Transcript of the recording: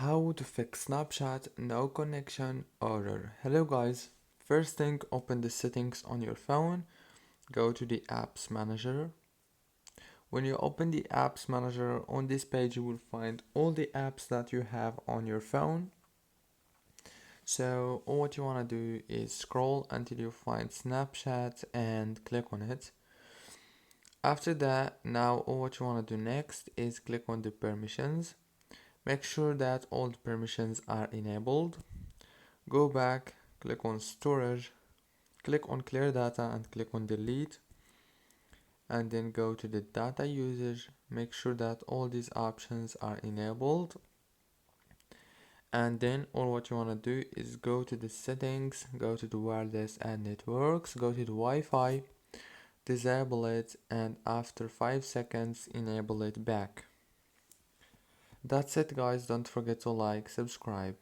How to fix Snapchat no connection error. Hello guys, first thing, open the settings on your phone, go to the apps manager. When you open the apps manager, on this page you will find all the apps that you have on your phone. So all what you want to do is scroll until you find Snapchat and click on it. After that, now all what you want to do next is click on the permissions. Make sure that all the permissions are enabled. Go back, click on storage, click on clear data and click on delete, and then go to the data usage. Make sure that all these options are enabled, and then all what you want to do is go to the settings, go to the wireless and networks, go to the Wi-Fi, disable it, and after 5 seconds enable it back. That's it guys, don't forget to like, subscribe.